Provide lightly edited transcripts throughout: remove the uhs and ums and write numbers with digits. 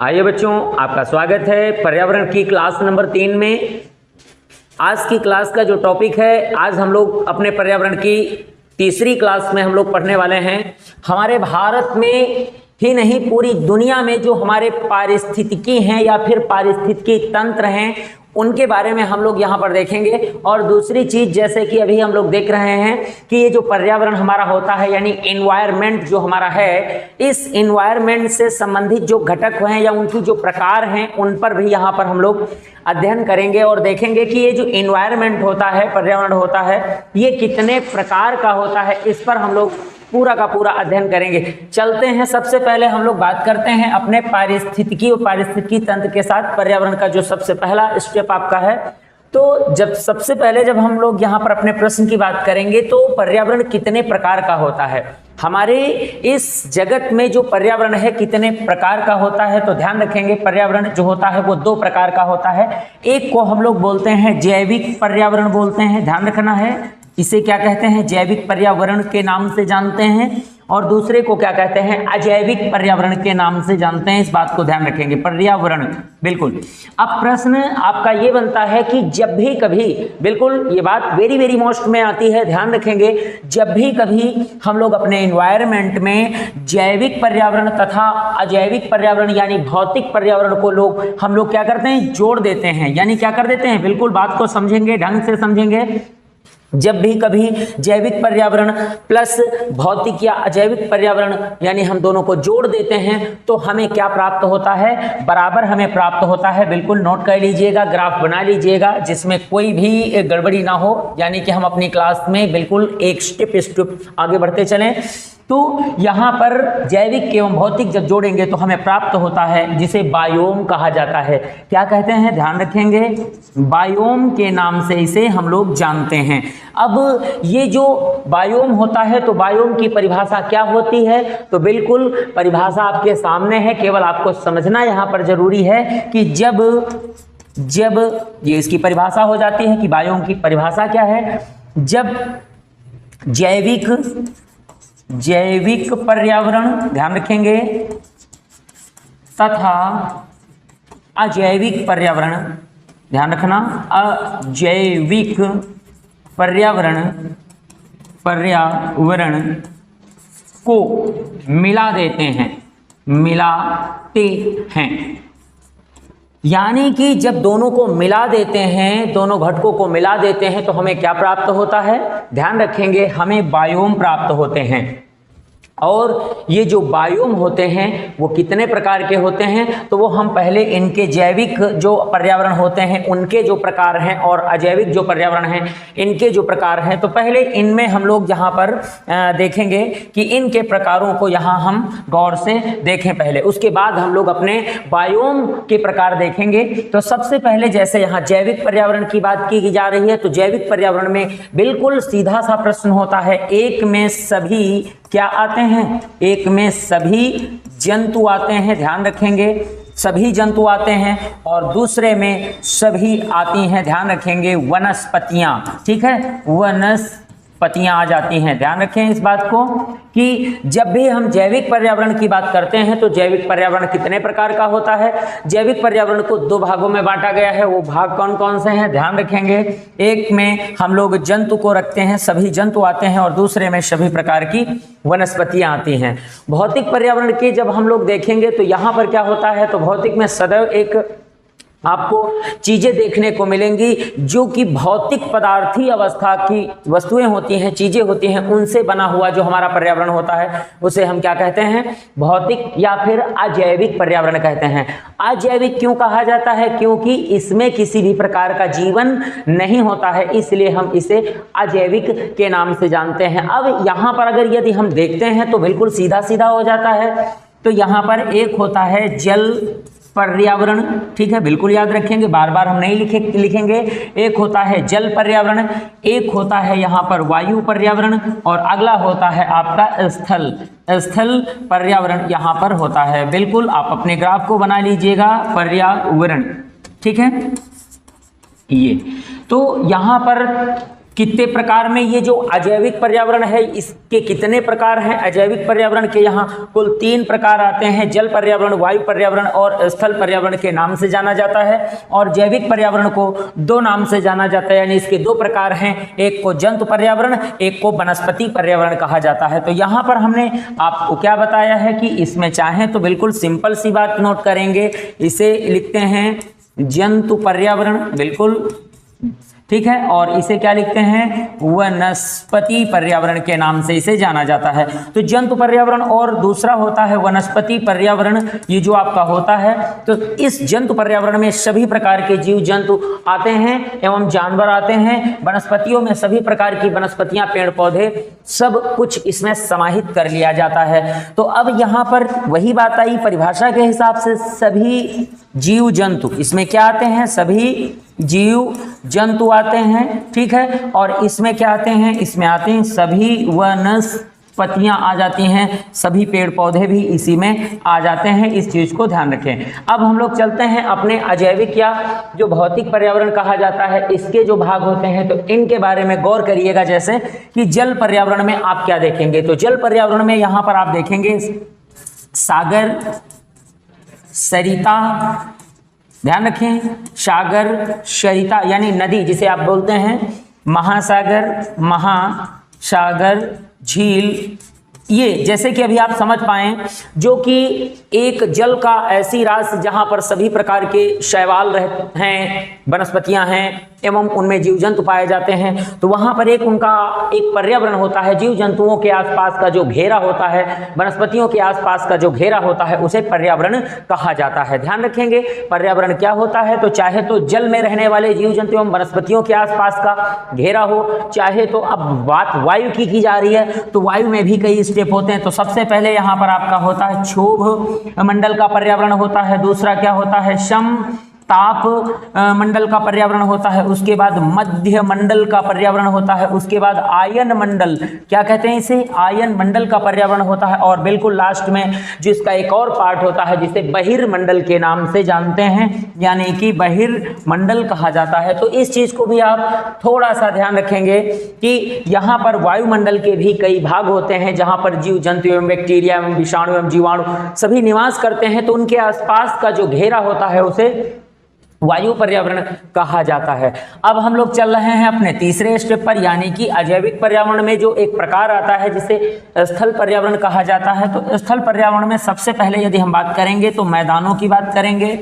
आइए बच्चों, आपका स्वागत है पर्यावरण की क्लास नंबर 3 में। आज की क्लास का जो टॉपिक है, आज हम लोग अपने पर्यावरण की तीसरी क्लास में हम लोग पढ़ने वाले हैं। हमारे भारत में ही नहीं, पूरी दुनिया में जो हमारे पारिस्थितिकी हैं या फिर पारिस्थितिकी तंत्र हैं, उनके बारे में हम लोग यहाँ पर देखेंगे। और दूसरी चीज, जैसे कि अभी हम लोग देख रहे हैं कि ये जो पर्यावरण हमारा होता है, यानी एनवायरनमेंट जो हमारा है, इस एनवायरनमेंट से संबंधित जो घटक हैं या उनकी जो प्रकार हैं, उन पर भी यहाँ पर हम लोग अध्ययन करेंगे और देखेंगे कि ये जो एनवायरनमेंट होता है, पर्यावरण होता है, ये कितने प्रकार का होता है। इस पर हम लोग पूरा का पूरा अध्ययन करेंगे। चलते हैं, सबसे पहले हम लोग बात करते हैं अपने पारिस्थितिकी और पारिस्थितिकी तंत्र के साथ पर्यावरण का जो सबसे पहला स्टेप आपका है। तो सबसे पहले जब हम लोग यहाँ पर अपने प्रश्न की बात करेंगे, तो पर्यावरण कितने प्रकार का होता है, हमारे इस जगत में जो पर्यावरण है कितने प्रकार का होता है, तो ध्यान रखेंगे पर्यावरण जो होता है वो 2 प्रकार का होता है। एक को हम लोग बोलते हैं जैविक पर्यावरण बोलते हैं, ध्यान रखना है, इसे क्या कहते हैं, जैविक पर्यावरण के नाम से जानते हैं। और दूसरे को क्या कहते हैं, अजैविक पर्यावरण के नाम से जानते हैं। इस बात को ध्यान रखेंगे, पर्यावरण। बिल्कुल। अब प्रश्न आपका ये बनता है कि जब भी कभी, बिल्कुल ये बात वेरी वेरी मोस्ट में आती है, ध्यान रखेंगे, जब भी कभी हम लोग अपने एनवायरनमेंट में जैविक पर्यावरण तथा अजैविक पर्यावरण यानी भौतिक पर्यावरण को हम लोग क्या करते हैं, जोड़ देते हैं। यानी क्या कर देते हैं, बिल्कुल बात को समझेंगे, ढंग से समझेंगे। जब भी कभी जैविक पर्यावरण प्लस भौतिक या अजैविक पर्यावरण यानी हम दोनों को जोड़ देते हैं, तो हमें क्या प्राप्त होता है, बराबर हमें प्राप्त होता है। बिल्कुल नोट कर लीजिएगा, ग्राफ बना लीजिएगा, जिसमें कोई भी गड़बड़ी ना हो, यानी कि हम अपनी क्लास में बिल्कुल एक स्टेप आगे बढ़ते चलें। तो यहाँ पर जैविक एवं भौतिक जब जोड़ेंगे तो हमें प्राप्त होता है जिसे बायोम कहा जाता है। क्या कहते हैं, ध्यान रखेंगे, बायोम के नाम से इसे हम लोग जानते हैं। अब ये जो बायोम होता है, तो बायोम की परिभाषा क्या होती है, तो बिल्कुल परिभाषा आपके सामने है, केवल आपको समझना यहाँ पर जरूरी है कि जब ये इसकी परिभाषा हो जाती है कि बायोम की परिभाषा क्या है, जब जैविक पर्यावरण, ध्यान रखेंगे, तथा अजैविक पर्यावरण, ध्यान रखना, अजैविक पर्यावरण को मिलाते हैं। यानी कि जब दोनों को मिला देते हैं, दोनों घटकों को मिला देते हैं, तो हमें क्या प्राप्त होता है, ध्यान रखेंगे, हमें बायोम प्राप्त होते हैं। और ये जो बायोम होते हैं वो कितने प्रकार के होते हैं, तो वो हम पहले इनके जैविक जो पर्यावरण होते हैं उनके जो प्रकार हैं और अजैविक जो पर्यावरण हैं इनके जो प्रकार हैं, तो पहले इनमें हम लोग यहाँ पर देखेंगे कि इनके प्रकारों को यहाँ हम गौर से देखें पहले, उसके बाद हम लोग अपने बायोम के प्रकार देखेंगे। तो सबसे पहले जैसे यहाँ जैविक पर्यावरण की बात की जा रही है, तो जैविक पर्यावरण में बिल्कुल सीधा सा प्रश्न होता है, एक में सभी क्या आते हैं, एक में सभी जंतु आते हैं, ध्यान रखेंगे, सभी जंतु आते हैं, और दूसरे में सभी आती हैं, ध्यान रखेंगे, वनस्पतियां। ठीक है, वनस्पतियां आ जाती हैं। ध्यान रखें इस बात को कि जब भी हम जैविक पर्यावरण की बात करते हैं, तो जैविक पर्यावरण कितने प्रकार का होता है। जैविक पर्यावरण को 2 भागों में बांटा गया है, वो भाग कौन कौन से हैं, ध्यान रखेंगे। एक में हम लोग जंतु को रखते हैं, सभी जंतु आते हैं, और दूसरे में सभी प्रकार की वनस्पतियां आती हैं। भौतिक पर्यावरण की जब हम लोग देखेंगे, तो यहाँ पर क्या होता है, तो भौतिक में सदैव एक आपको चीजें देखने को मिलेंगी जो कि भौतिक पदार्थी अवस्था की वस्तुएं होती हैं, चीजें होती हैं, उनसे बना हुआ जो हमारा पर्यावरण होता है उसे हम क्या कहते हैं, भौतिक या फिर अजैविक पर्यावरण कहते हैं। अजैविक क्यों कहा जाता है, क्योंकि इसमें किसी भी प्रकार का जीवन नहीं होता है, इसलिए हम इसे अजैविक के नाम से जानते हैं। अब यहाँ पर अगर यदि हम देखते हैं तो बिल्कुल सीधा सीधा हो जाता है। तो यहाँ पर एक होता है जल पर्यावरण, ठीक है, बिल्कुल याद रखेंगे, बार बार हम नहीं लिखेंगे। एक होता है जल पर्यावरण, एक होता है यहाँ पर वायु पर्यावरण, और अगला होता है आपका स्थल पर्यावरण यहाँ पर होता है। बिल्कुल आप अपने ग्राफ को बना लीजिएगा, पर्यावरण, ठीक है। ये तो यहाँ पर कितने प्रकार में ये जो अजैविक पर्यावरण है इसके कितने प्रकार हैं? अजैविक पर्यावरण के यहाँ कुल 3 प्रकार आते हैं। जल पर्यावरण, वायु पर्यावरण और स्थल पर्यावरण के नाम से जाना जाता है। और जैविक पर्यावरण को 2 नाम से जाना जाता है, यानी इसके 2 प्रकार हैं। एक को जंतु पर्यावरण, एक को वनस्पति पर्यावरण कहा जाता है। तो यहाँ पर हमने आपको क्या बताया है कि इसमें चाहें तो बिल्कुल सिंपल सी बात नोट करेंगे, इसे लिखते हैं जंतु पर्यावरण, बिल्कुल ठीक है। और इसे क्या लिखते हैं? वनस्पति पर्यावरण के नाम से इसे जाना जाता है। तो जंतु पर्यावरण और दूसरा होता है वनस्पति पर्यावरण, ये जो आपका होता है। तो इस जंतु पर्यावरण में सभी प्रकार के जीव जंतु आते हैं एवं जानवर आते हैं। वनस्पतियों में सभी प्रकार की वनस्पतियां, पेड़ पौधे सब कुछ इसमें समाहित कर लिया जाता है। तो अब यहाँ पर वही बात आई, परिभाषा के हिसाब से सभी जीव जंतु इसमें क्या आते हैं? सभी जीव जंतु आते हैं, ठीक है। और इसमें क्या आते हैं? इसमें आते हैं सभी वनस्पतियां आ जाती हैं, सभी पेड़ पौधे भी इसी में आ जाते हैं। इस चीज को ध्यान रखें। अब हम लोग चलते हैं अपने अजैविक या जो भौतिक पर्यावरण कहा जाता है, इसके जो भाग होते हैं तो इनके बारे में गौर करिएगा। जैसे कि जल पर्यावरण में आप क्या देखेंगे? तो जल पर्यावरण में यहाँ पर आप देखेंगे सागर, सरिता, ध्यान रखें, सागर, सरिता यानी नदी जिसे आप बोलते हैं, महासागर, झील, ये जैसे कि अभी आप समझ पाएं जो कि एक जल का ऐसी राशि जहां पर सभी प्रकार के शैवाल हैं, वनस्पतियां हैं एवं उनमें जीव जंतु पाए जाते हैं। तो वहां पर एक उनका एक पर्यावरण होता है, जीव जंतुओं के आसपास का जो घेरा होता है, वनस्पतियों के आसपास का जो घेरा होता है उसे पर्यावरण कहा जाता है। ध्यान रखेंगे पर्यावरण क्या होता है, तो चाहे तो जल में रहने वाले जीव जंतु एवं वनस्पतियों के आसपास का घेरा हो, चाहे तो अब बात वायु की जा रही है तो वायु में भी कई स्टेप होते हैं। तो सबसे पहले यहाँ पर आपका होता है क्षोभ मंडल का पर्यावरण होता है, दूसरा क्या होता है? सम ताप मंडल का पर्यावरण होता है, उसके बाद मध्य मंडल का पर्यावरण होता है, उसके बाद आयन मंडल, क्या कहते हैं इसे? आयन मंडल का पर्यावरण होता है। और बिल्कुल लास्ट में जिसका एक और पार्ट होता है जिसे बहिर्मंडल के नाम से जानते हैं, यानी कि बहिर्मंडल कहा जाता है। तो इस चीज को भी आप थोड़ा सा ध्यान रखेंगे कि यहाँ पर वायुमंडल के भी कई भाग होते हैं जहां पर जीव जंतु एवं बैक्टीरिया एवं विषाणु एवं जीवाणु सभी निवास करते हैं। तो उनके आसपास का जो घेरा होता है उसे वायु पर्यावरण कहा जाता है। अब हम लोग चल रहे हैं अपने तीसरे स्टेप पर, यानी कि अजैविक पर्यावरण में जो एक प्रकार आता है जिसे स्थल पर्यावरण कहा जाता है। तो स्थल पर्यावरण में सबसे पहले यदि हम बात करेंगे तो मैदानों की बात करेंगे।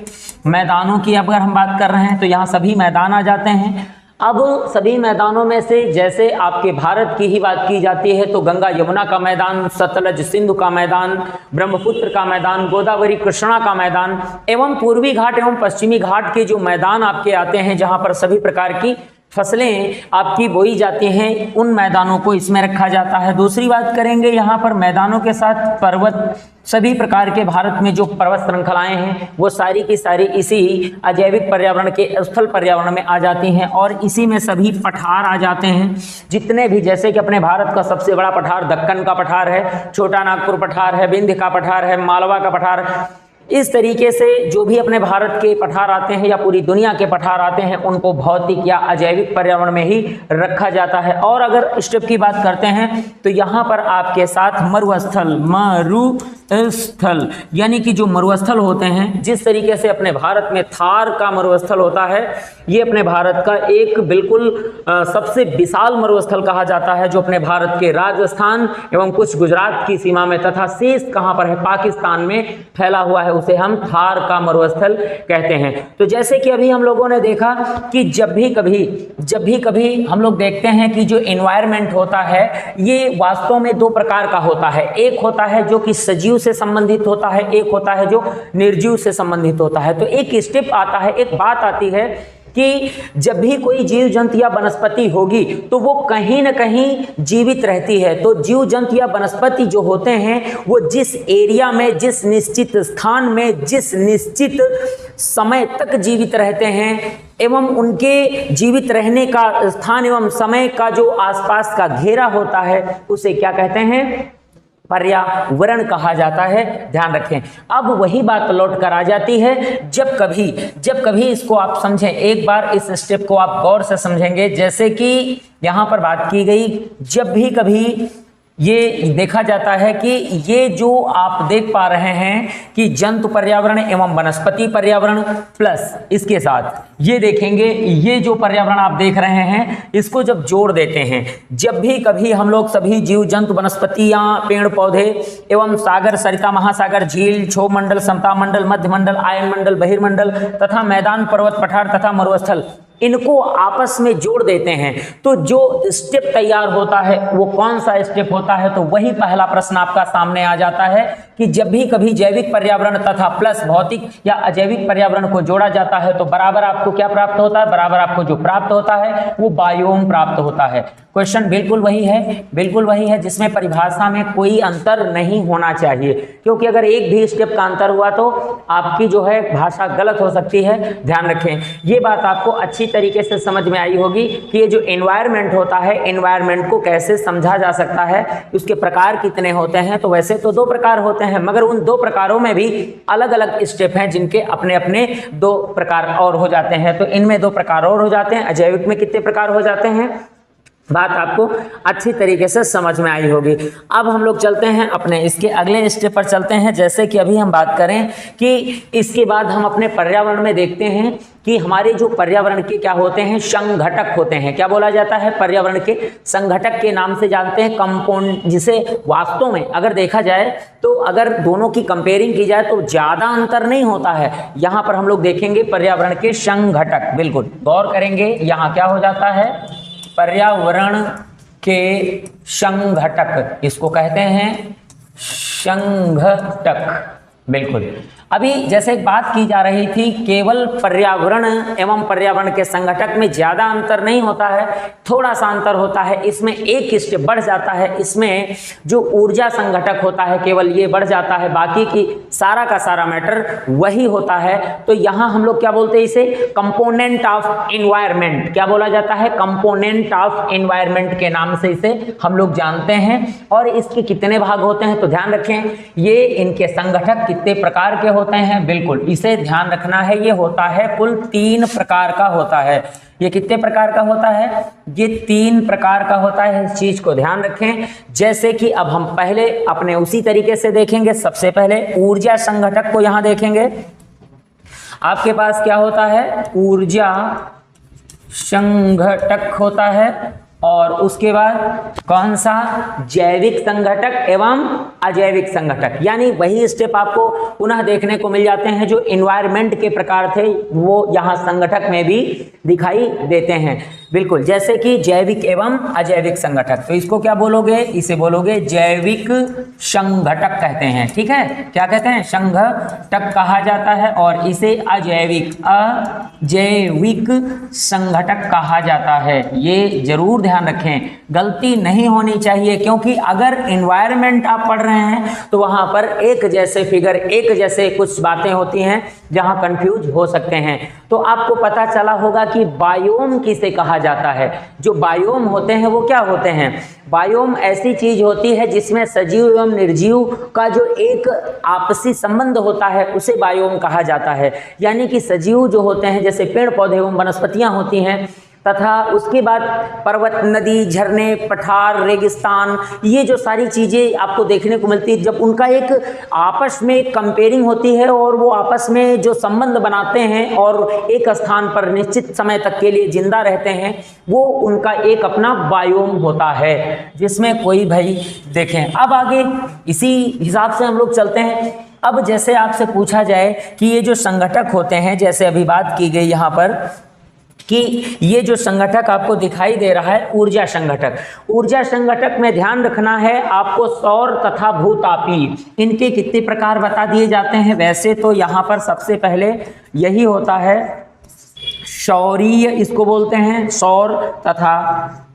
मैदानों की अगर हम बात कर रहे हैं तो यहाँ सभी मैदान आ जाते हैं। अब सभी मैदानों में से जैसे आपके भारत की ही बात की जाती है तो गंगा यमुना का मैदान, सतलज सिंधु का मैदान, ब्रह्मपुत्र का मैदान, गोदावरी कृष्णा का मैदान एवं पूर्वी घाट एवं पश्चिमी घाट के जो मैदान आपके आते हैं जहां पर सभी प्रकार की फसलें आपकी बोई जाती हैं, उन मैदानों को इसमें रखा जाता है। दूसरी बात करेंगे यहाँ पर मैदानों के साथ पर्वत, सभी प्रकार के भारत में जो पर्वत श्रृंखलाएं हैं वो सारी की सारी इसी अजैविक पर्यावरण के स्थल पर्यावरण में आ जाती हैं। और इसी में सभी पठार आ जाते हैं जितने भी, जैसे कि अपने भारत का सबसे बड़ा पठार दक्कन का पठार है, छोटा नागपुर पठार है, विंध्य का पठार है, मालवा का पठार, इस तरीके से जो भी अपने भारत के पठार आते हैं या पूरी दुनिया के पठार आते हैं उनको भौतिक या अजैविक पर्यावरण में ही रखा जाता है। और अगर स्टेप की बात करते हैं तो यहाँ पर आपके साथ मरुस्थल, मरुस्थल यानी कि जो मरुस्थल होते हैं, जिस तरीके से अपने भारत में थार का मरुस्थल होता है, ये अपने भारत का एक बिल्कुल सबसे विशाल मरुस्थल कहा जाता है जो अपने भारत के राजस्थान एवं कुछ गुजरात की सीमा में तथा शेष कहाँ पर है? पाकिस्तान में फैला हुआ है, उसे हम थार का मरुस्थल कहते हैं। तो जैसे कि अभी हम लोगों ने देखा कि जब भी कभी हम लोग देखते हैं कि जो एनवायरनमेंट होता है ये वास्तव में 2 प्रकार का होता है। एक होता है जो कि सजीव से संबंधित होता है, एक होता है जो निर्जीव से संबंधित होता है। तो एक स्टेप आता है, एक बात आती है कि जब भी कोई जीव जंतु या वनस्पति होगी तो वो कहीं न कहीं जीवित रहती है। तो जीव जंतु या वनस्पति जो होते हैं वो जिस एरिया में, जिस निश्चित स्थान में, जिस निश्चित समय तक जीवित रहते हैं एवं उनके जीवित रहने का स्थान एवं समय का जो आसपास का घेरा होता है उसे क्या कहते हैं? पर्यावरण कहा जाता है, ध्यान रखें। अब वही बात लौट कर आ जाती है जब कभी इसको आप समझें, एक बार इस स्टेप को आप गौर से समझेंगे। जैसे कि यहां पर बात की गई, जब भी कभी ये देखा जाता है कि ये जो आप देख पा रहे हैं कि जंतु पर्यावरण एवं वनस्पति पर्यावरण प्लस इसके साथ ये देखेंगे, ये जो पर्यावरण आप देख रहे हैं इसको जब जोड़ देते हैं, जब भी कभी हम लोग सभी जीव जंतु वनस्पतियां पेड़ पौधे एवं सागर सरिता महासागर झील क्षोभ मंडल समता मंडल मध्य मंडल आयन मंडल बहिर्मंडल तथा मैदान पर्वत पठार तथा मरुस्थल इनको आपस में जोड़ देते हैं तो जो स्टेप तैयार होता है वो कौन सा स्टेप होता है, तो वही पहला प्रश्न आपका सामने आ जाता है कि जब भी कभी जैविक पर्यावरण तथा प्लस भौतिक या अजैविक पर्यावरण को जोड़ा जाता है तो बराबर आपको क्या प्राप्त होता है, बराबर आपको जो प्राप्त होता है वो बायोम प्राप्त होता है। क्वेश्चन बिल्कुल वही है जिसमें परिभाषा में कोई अंतर नहीं होना चाहिए, क्योंकि अगर एक भी स्टेप का अंतर हुआ तो आपकी जो है भाषा गलत हो सकती है। ध्यान रखें, ये बात आपको अच्छी तरीके से समझ में आई होगी कि ये जो एनवायरनमेंट होता है, एनवायरनमेंट को कैसे समझा जा सकता है, उसके प्रकार कितने होते हैं। तो वैसे तो 2 प्रकार होते हैं, मगर उन 2 प्रकारों में भी अलग अलग स्टेप हैं जिनके अपने अपने 2 प्रकार और हो जाते हैं। तो इनमें 2 प्रकार और हो जाते हैं, अजैविक में कितने प्रकार हो जाते हैं, बात आपको अच्छी तरीके से समझ में आई होगी। अब हम लोग चलते हैं अपने इसके अगले स्टेप पर चलते हैं। जैसे कि अभी हम बात करें कि इसके बाद हम अपने पर्यावरण में देखते हैं कि हमारे जो पर्यावरण के क्या होते हैं, संघटक होते हैं। क्या बोला जाता है, पर्यावरण के संघटक के नाम से जानते हैं, कंपाउंड, जिसे वास्तव में अगर देखा जाए तो अगर दोनों की कंपेयरिंग की जाए तो ज्यादा अंतर नहीं होता है। यहां पर हम लोग देखेंगे पर्यावरण के संघटक, बिल्कुल गौर करेंगे, यहां क्या हो जाता है, पर्यावरण के संघटक, इसको कहते हैं संघटक, बिल्कुल। अभी जैसे एक बात की जा रही थी, केवल पर्यावरण एवं पर्यावरण के संघटक में ज्यादा अंतर नहीं होता है, थोड़ा सा अंतर होता है। इसमें एक स्टेप बढ़ जाता है, इसमें जो ऊर्जा संघटक होता है केवल ये बढ़ जाता है, बाकी की सारा का सारा मैटर वही होता है। तो यहाँ हम लोग क्या बोलते हैं इसे, कंपोनेंट ऑफ एनवायरनमेंट, क्या बोला जाता है, कंपोनेंट ऑफ एनवायरनमेंट के नाम से इसे हम लोग जानते हैं। और इसके कितने भाग होते हैं, तो ध्यान रखें, ये इनके संघटक कितने प्रकार के होते हैं, बिल्कुल इसे ध्यान रखना है। ये होता है कुल 3 प्रकार का होता है। ये कितने प्रकार का होता है, ये 3 प्रकार का होता है, इस चीज को ध्यान रखें। जैसे कि अब हम पहले अपने उसी तरीके से देखेंगे। सबसे पहले ऊर्जा संघटक को यहां देखेंगे। आपके पास क्या होता है, ऊर्जा संघटक होता है, और उसके बाद कौन सा, जैविक संघटक एवं अजैविक संघटक। यानी वही स्टेप आपको पुनः देखने को मिल जाते हैं, जो एनवायरनमेंट के प्रकार थे वो यहाँ संघटक में भी दिखाई देते हैं, बिल्कुल। जैसे कि जैविक एवं अजैविक संघटक, तो इसको क्या बोलोगे, इसे बोलोगे जैविक संघटक कहते हैं, ठीक है, क्या कहते हैं, संघटक कहा जाता है। और इसे अजैविक संघटक कहा जाता है। ये जरूर ध्यान रखें, गलती नहीं होनी चाहिए, क्योंकि अगर एनवायरनमेंट आप पढ़ रहे हैं तो वहां पर एक जैसे फिगर, एक जैसे कुछ बातें होती हैं जहां कंफ्यूज हो सकते हैं। तो आपको पता चला होगा कि बायोम किसे कहा जाता है। जो बायोम होते हैं वो क्या होते हैं, बायोम ऐसी चीज होती है जिसमें सजीव एवं निर्जीव का जो एक आपसी संबंध होता है उसे बायोम कहा जाता है। यानी कि सजीव जो होते हैं जैसे पेड़ पौधे एवं वनस्पतियां होती हैं, तथा उसके बाद पर्वत, नदी, झरने, पठार, रेगिस्तान, ये जो सारी चीज़ें आपको देखने को मिलती है, जब उनका एक आपस में कंपेयरिंग होती है और वो आपस में जो संबंध बनाते हैं और एक स्थान पर निश्चित समय तक के लिए जिंदा रहते हैं, वो उनका एक अपना बायोम होता है, जिसमें कोई भाई देखें। अब आगे इसी हिसाब से हम लोग चलते हैं। अब जैसे आपसे पूछा जाए कि ये जो संघटक होते हैं, जैसे अभी बात की गई यहाँ पर कि ये जो संघटक आपको दिखाई दे रहा है ऊर्जा संघटक, ऊर्जा संघटक में ध्यान रखना है आपको सौर तथा भूतापीय, इनके कितने प्रकार बता दिए जाते हैं। वैसे तो यहाँ पर सबसे पहले यही होता है सौरीय, इसको बोलते हैं सौर तथा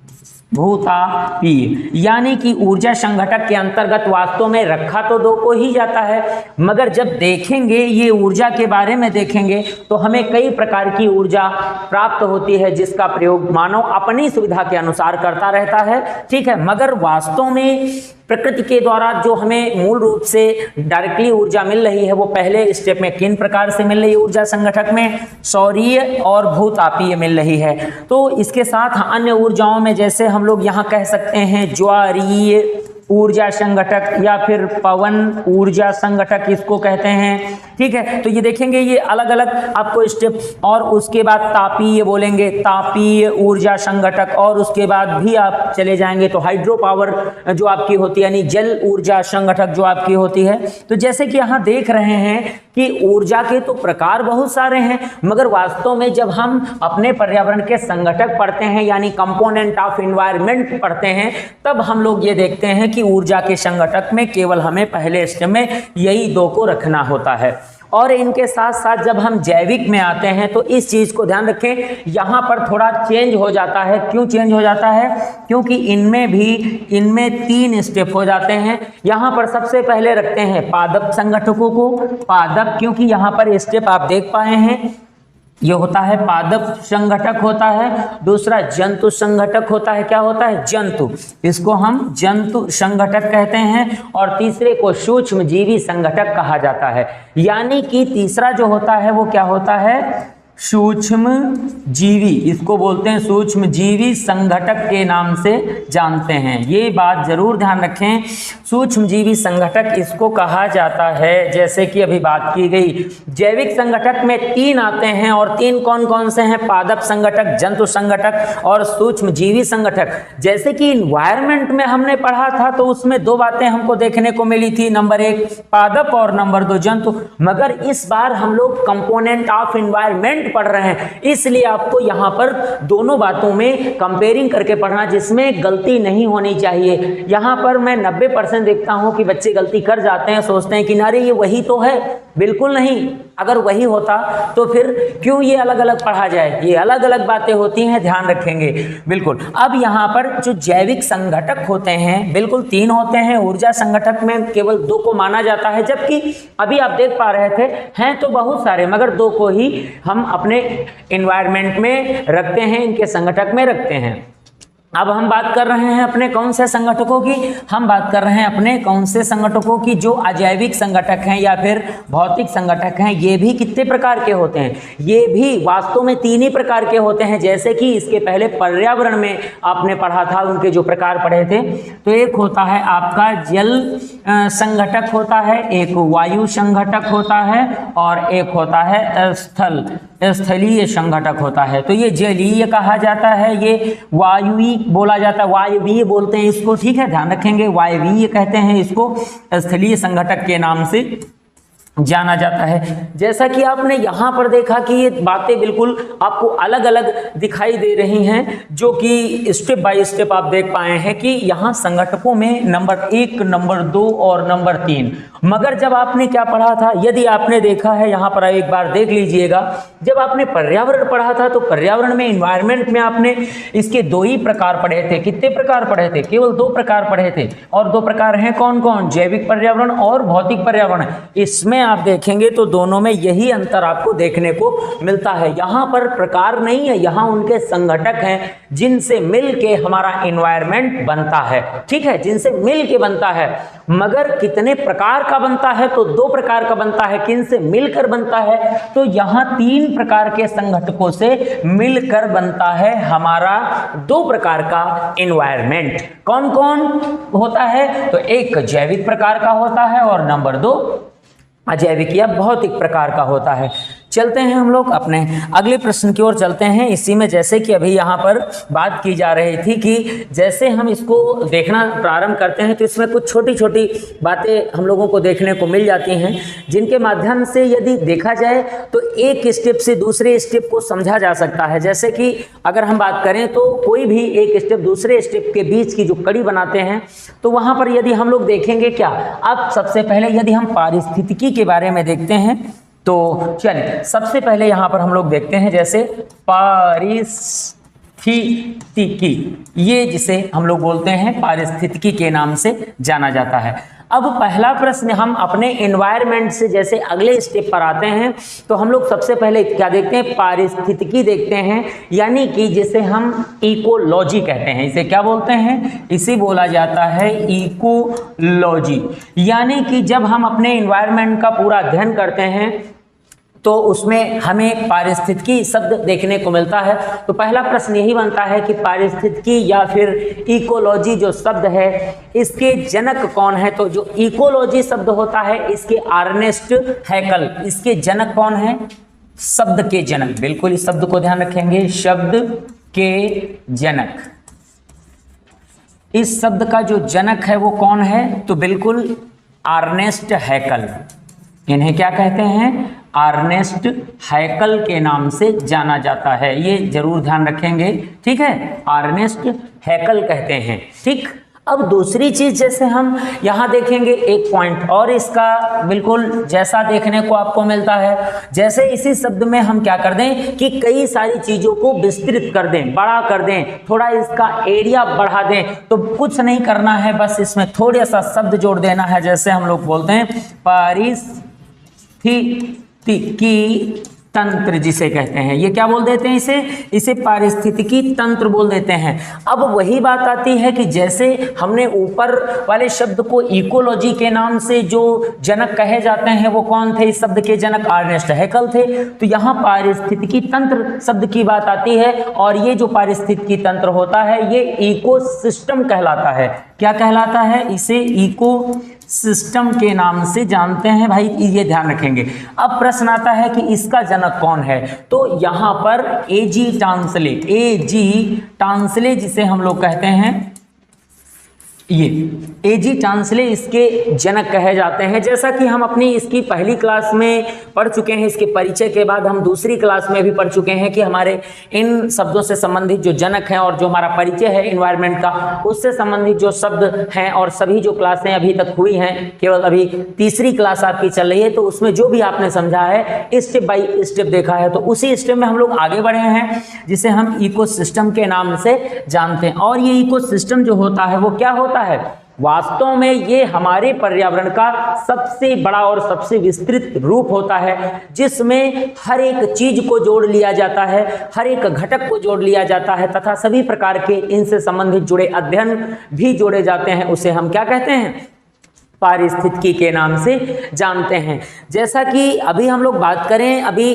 भूतापीय, यानी कि ऊर्जा संघटक के अंतर्गत वास्तव में रखा तो 2 को ही जाता है, मगर जब देखेंगे ये ऊर्जा के बारे में देखेंगे तो हमें कई प्रकार की ऊर्जा प्राप्त होती है जिसका प्रयोग मानव अपनी सुविधा के अनुसार करता रहता है, ठीक है। मगर वास्तव में प्रकृति के द्वारा जो हमें मूल रूप से डायरेक्टली ऊर्जा मिल रही है वो पहले स्टेप में किन प्रकार से मिल रही है ऊर्जा संगठक में, सौरीय और भूतापीय मिल रही है। तो इसके साथ अन्य ऊर्जाओं में जैसे हम लोग यहाँ कह सकते हैं ज्वारीय ऊर्जा संगठक या फिर पवन ऊर्जा संगठक इसको कहते हैं, ठीक है। तो ये देखेंगे ये अलग अलग आपको स्टेप, और उसके बाद तापीय बोलेंगे, तापीय ऊर्जा संगठक, और उसके बाद भी आप चले जाएंगे तो हाइड्रो पावर जो आपकी होती है यानी जल ऊर्जा संगठक जो आपकी होती है। तो जैसे कि यहाँ देख रहे हैं कि ऊर्जा के तो प्रकार बहुत सारे हैं, मगर वास्तव में जब हम अपने पर्यावरण के संगठक पढ़ते हैं यानी कंपोनेंट ऑफ एनवायरनमेंट पढ़ते हैं, तब हम लोग ये देखते हैं कि ऊर्जा के संगठक में केवल हमें पहले स्टेप में यही दो को रखना होता है। और इनके साथ साथ जब हम जैविक में आते हैं तो इस चीज को ध्यान रखें, यहाँ पर थोड़ा चेंज हो जाता है। क्यों चेंज हो जाता है? क्योंकि इनमें 3 स्टेप हो जाते हैं। यहाँ पर सबसे पहले रखते हैं पादप संगठकों को, पादप, क्योंकि यहाँ पर स्टेप आप देख पाए हैं ये होता है पादप संगठक होता है, दूसरा जंतु संगठक होता है। क्या होता है? जंतु, इसको हम जंतु संगठक कहते हैं, और तीसरे को सूक्ष्मजीवी संगठक कहा जाता है। यानी कि तीसरा जो होता है वो क्या होता है? सूक्ष्म जीवी, इसको बोलते हैं सूक्ष्म जीवी संगठक के नाम से जानते हैं। ये बात जरूर ध्यान रखें, सूक्ष्म जीवी संगठक इसको कहा जाता है। जैसे कि अभी बात की गई जैविक संगठक में 3 आते हैं, और 3 कौन कौन से हैं? पादप संगठक, जंतु संगठक और सूक्ष्म जीवी संगठक। जैसे कि इन्वायरमेंट में हमने पढ़ा था तो उसमें 2 बातें हमको देखने को मिली थी, नंबर 1 पादप और नंबर 2 जंतु। मगर इस बार हम लोग कंपोनेंट ऑफ एनवायरनमेंट पढ़ रहे हैं, इसलिए आपको यहां पर दोनों बातों में कंपेयरिंग करके पढ़ना, जिसमें गलती नहीं होनी चाहिए। यहां पर मैं 90% देखता हूं कि बच्चे गलती कर जाते हैं, सोचते हैं कि नारे ये वही तो है। बिल्कुल नहीं, अगर वही होता तो फिर क्यों ये अलग अलग पढ़ा जाए? ये अलग अलग बातें होती हैं, ध्यान रखेंगे बिल्कुल। अब यहाँ पर जो जैविक संगठक होते हैं बिल्कुल 3 होते हैं, ऊर्जा संगठक में केवल 2 को माना जाता है, जबकि अभी आप देख पा रहे थे हैं तो बहुत सारे, मगर 2 को ही हम अपने एनवायरनमेंट में रखते हैं, इनके संगठक में रखते हैं। अब हम बात कर रहे हैं अपने कौन से संगठकों की? हम बात कर रहे हैं अपने कौन से संगठकों की? जो अजैविक संगठक हैं या फिर भौतिक संगठक हैं। ये भी कितने प्रकार के होते हैं? ये भी वास्तव में 3 ही प्रकार के होते हैं। जैसे कि इसके पहले पर्यावरण में आपने पढ़ा था, उनके जो प्रकार पढ़े थे, तो एक होता है आपका जल संगठक होता है, एक वायु संगठक होता है, और एक होता है स्थलीय संगठक होता है। तो ये जलीय कहा जाता है, ये वायुवी बोला जाता है, वायवीय बोलते हैं इसको, ठीक है, ध्यान रखेंगे, वायवीय कहते हैं इसको, स्थलीय संगठक के नाम से जाना जाता है। जैसा कि आपने यहाँ पर देखा कि ये बातें बिल्कुल आपको अलग अलग दिखाई दे रही हैं, जो कि स्टेप बाय स्टेप आप देख पाए हैं कि यहाँ संगठकों में नंबर 1, नंबर 2 और नंबर 3। मगर जब आपने क्या पढ़ा था, यदि आपने देखा है, यहाँ पर एक बार देख लीजिएगा, जब आपने पर्यावरण पढ़ा था तो पर्यावरण में एनवायरनमेंट में आपने इसके 2 ही प्रकार पढ़े थे। कितने प्रकार पढ़े थे? केवल 2 प्रकार पढ़े थे, और 2 प्रकार हैं कौन कौन? जैविक पर्यावरण और भौतिक पर्यावरण। इसमें आप देखेंगे तो दोनों में यही अंतर आपको देखने को मिलता है। यहाँ पर प्रकार नहीं है, यहाँ उनके संगठक हैं जिनसे मिल के हमारा एनवायरनमेंट बनता है, ठीक है, जिनसे मिल के बनता है। मगर कितने प्रकार का बनता है? तो 2 प्रकार का बनता है। किन से मिलकर बनता है? तो यहाँ 3 प्रकार के संगठकों से मिलकर बनता है हमारा 2 प्रकार का एनवायरनमेंट। कौन कौन होता है? तो एक जैविक प्रकार का होता है, और नंबर 2 अजैविक या भौतिक प्रकार का होता है। चलते हैं हम लोग अपने अगले प्रश्न की ओर चलते हैं। इसी में जैसे कि अभी यहाँ पर बात की जा रही थी कि जैसे हम इसको देखना प्रारंभ करते हैं तो इसमें कुछ छोटी छोटी बातें हम लोगों को देखने को मिल जाती हैं, जिनके माध्यम से यदि देखा जाए तो एक स्टेप से दूसरे स्टेप को समझा जा सकता है। जैसे कि अगर हम बात करें तो कोई भी एक स्टेप दूसरे स्टेप के बीच की जो कड़ी बनाते हैं, तो वहाँ पर यदि हम लोग देखेंगे क्या, अब सबसे पहले यदि हम पारिस्थितिकी के बारे में देखते हैं तो चलिए सबसे पहले यहाँ पर हम लोग देखते हैं जैसे पारिस्थितिकी, ये जिसे हम लोग बोलते हैं पारिस्थितिकी के नाम से जाना जाता है। अब पहला प्रश्न हम अपने एनवायरनमेंट से जैसे अगले स्टेप पर आते हैं तो हम लोग सबसे पहले क्या देखते हैं, पारिस्थितिकी देखते हैं, यानी कि जिसे हम इकोलॉजी कहते हैं। इसे क्या बोलते हैं, इसे बोला जाता है इकोलॉजी। यानी कि जब हम अपने एनवायरनमेंट का पूरा अध्ययन करते हैं तो उसमें हमें पारिस्थितिकी शब्द देखने को मिलता है। तो पहला प्रश्न यही बनता है कि पारिस्थितिकी या फिर इकोलॉजी जो शब्द है इसके जनक कौन है। तो जो इकोलॉजी शब्द होता है इसके अर्नेस्ट हैकल, इसके जनक कौन है, शब्द के जनक। बिल्कुल इस शब्द को ध्यान रखेंगे, शब्द के जनक। इस शब्द का जो जनक है वो कौन है, तो बिल्कुल अर्नेस्ट हैकल। इन्हें क्या कहते हैं, अर्नेस्ट हैकल के नाम से जाना जाता है। ये जरूर ध्यान रखेंगे, ठीक है, अर्नेस्ट हैकल कहते हैं। ठीक, अब दूसरी चीज जैसे हम यहाँ देखेंगे एक पॉइंट और इसका बिल्कुल जैसा देखने को आपको मिलता है, जैसे इसी शब्द में हम क्या कर दें कि कई सारी चीजों को विस्तृत कर दें, बड़ा कर दें, थोड़ा इसका एरिया बढ़ा दें। तो कुछ नहीं करना है, बस इसमें थोड़ा सा शब्द जोड़ देना है। जैसे हम लोग बोलते हैं पारिस्थितिकी तंत्र जिसे कहते हैं, ये क्या बोल देते हैं, इसे पारिस्थितिकी तंत्र बोल देते हैं। अब वही बात आती है कि जैसे हमने ऊपर वाले शब्द को इकोलॉजी के नाम से जो जनक कहे जाते हैं वो कौन थे, इस शब्द के जनक अर्नेस्ट हैकल थे। तो यहाँ पारिस्थितिकी तंत्र शब्द की बात आती है और ये जो पारिस्थितिकी तंत्र होता है ये इकोसिस्टम कहलाता है। क्या कहलाता है, इसे इको सिस्टम के नाम से जानते हैं भाई, ये ध्यान रखेंगे। अब प्रश्न आता है कि इसका जनक कौन है, तो यहाँ पर एजी टांसले जिसे हम लोग कहते हैं, ये एजी टांसले इसके जनक कहे जाते हैं। जैसा कि हम अपनी इसकी पहली क्लास में पढ़ चुके हैं, इसके परिचय के बाद हम दूसरी क्लास में भी पढ़ चुके हैं कि हमारे इन शब्दों से संबंधित जो जनक हैं और जो हमारा परिचय है एनवायरनमेंट का उससे संबंधित जो शब्द हैं, और सभी जो क्लासें अभी तक हुई हैं, केवल अभी तीसरी क्लास आपकी चल रही है, तो उसमें जो भी आपने समझा है स्टेप बाई स्टेप देखा है, तो उसी स्टेप में हम लोग आगे बढ़े हैं जिसे हम इकोसिस्टम के नाम से जानते हैं। और ये इकोसिस्टम जो होता है वो क्या होता है, वास्तव में ये हमारे पर्यावरण का सबसे बड़ा और सबसे विस्तृत रूप होता है, जिसमें हर एक चीज को जोड़ लिया जाता है, हर एक घटक को जोड़ लिया जाता है तथा सभी प्रकार के इनसे संबंधित जुड़े अध्ययन भी जोड़े जाते हैं। उसे हम क्या कहते हैं, पारिस्थितिकी के नाम से जानते हैं। जैसा कि अभी हम लोग बात करें अभी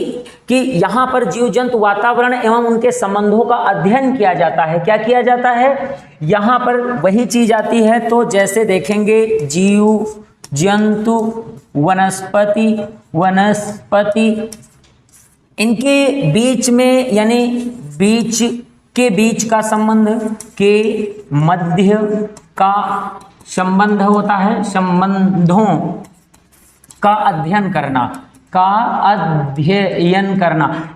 कि यहाँ पर जीव जंतु, वातावरण एवं उनके संबंधों का अध्ययन किया जाता है। क्या किया जाता है, यहाँ पर वही चीज आती है। तो जैसे देखेंगे जीव जंतु वनस्पति इनके बीच में, यानी बीच के बीच का संबंध, के मध्य का संबंध होता है, संबंधों का अध्ययन करना,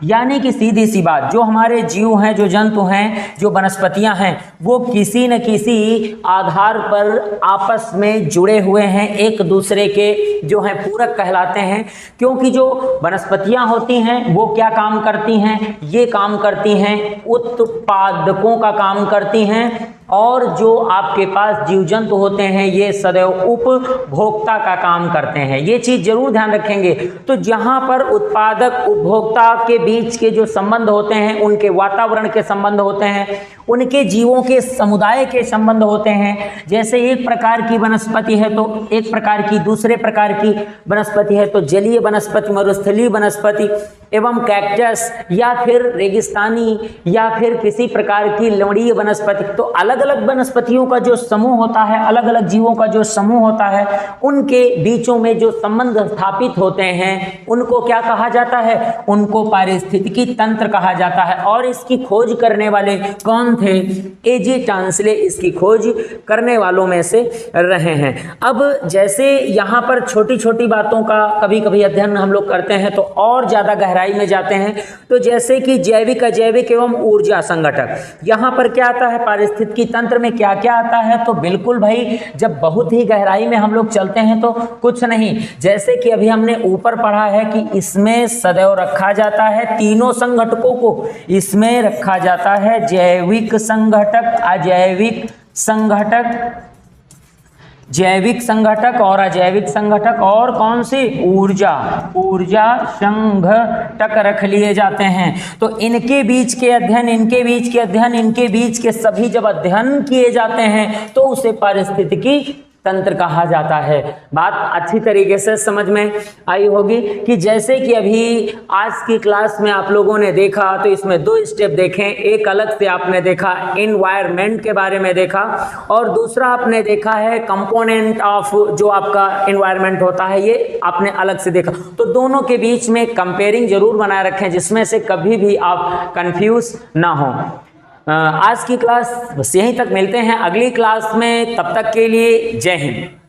यानी कि सीधी सी बात, जो हमारे जीव हैं, जो जंतु हैं, जो वनस्पतियां हैं, वो किसी न किसी आधार पर आपस में जुड़े हुए हैं, एक दूसरे के जो हैं पूरक कहलाते हैं। क्योंकि जो वनस्पतियां होती हैं वो क्या काम करती हैं, ये काम करती हैं उत्पादकों का काम करती हैं, और जो आपके पास जीव जंतु होते हैं ये सदैव उपभोक्ता का काम करते हैं। ये चीज जरूर ध्यान रखेंगे। तो जहां पर उत्पादक उपभोक्ता के बीच के जो संबंध होते हैं, उनके वातावरण के संबंध होते हैं, उनके जीवों के समुदाय के संबंध होते हैं। जैसे एक प्रकार की वनस्पति है तो एक प्रकार की, दूसरे प्रकार की वनस्पति है तो जलीय वनस्पति, मरुस्थलीय वनस्पति एवं कैक्टस, या फिर रेगिस्तानी, या फिर किसी प्रकार की लवणीय वनस्पति। तो अलग अलग वनस्पतियों का जो समूह होता है, अलग अलग जीवों का जो समूह होता है, उनके बीचों में जो संबंध स्थापित होते हैं उनको क्या कहा जाता है, उनको पारिस्थितिकी तंत्र कहा जाता है। और इसकी खोज करने वाले कौन थे, एजी टांसले इसकी खोज करने वालों में से रहे हैं। अब जैसे यहाँ पर छोटी छोटी बातों का कभी कभी अध्ययन हम लोग करते हैं तो और ज्यादा गहराई में जाते हैं। तो जैसे कि जैविक, अजैविक एवं ऊर्जा संगठक, यहाँ पर क्या आता है, पारिस्थितिकी तंत्र में क्या क्या आता है, तो बिल्कुल भाई जब बहुत ही गहराई में हम लोग चलते हैं तो कुछ नहीं, जैसे कि अभी हमने ऊपर पढ़ा है कि इसमें सदैव रखा जाता है तीनों संगठकों को, इसमें रखा जाता है जैविक संगठक, अजैविक संगठक, जैविक संघटक और अजैविक संघटक और कौन सी, ऊर्जा संघटक रख लिए जाते हैं। तो इनके बीच के अध्ययन, इनके बीच के सभी जब अध्ययन किए जाते हैं तो उसे पारिस्थितिकी तंत्र कहा जाता है। बात अच्छी तरीके से समझ में आई होगी कि जैसे कि अभी आज की क्लास में आप लोगों ने देखा तो इसमें 2 स्टेप देखें। एक अलग से आपने देखा एनवायरनमेंट के बारे में देखा और दूसरा आपने देखा है कंपोनेंट ऑफ जो आपका एनवायरनमेंट होता है, ये आपने अलग से देखा। तो दोनों के बीच में कंपेयरिंग जरूर बनाए रखें जिसमें से कभी भी आप कंफ्यूज ना हो। आज की क्लास बस यहीं तक, मिलते हैं अगली क्लास में, तब तक के लिए जय हिंद।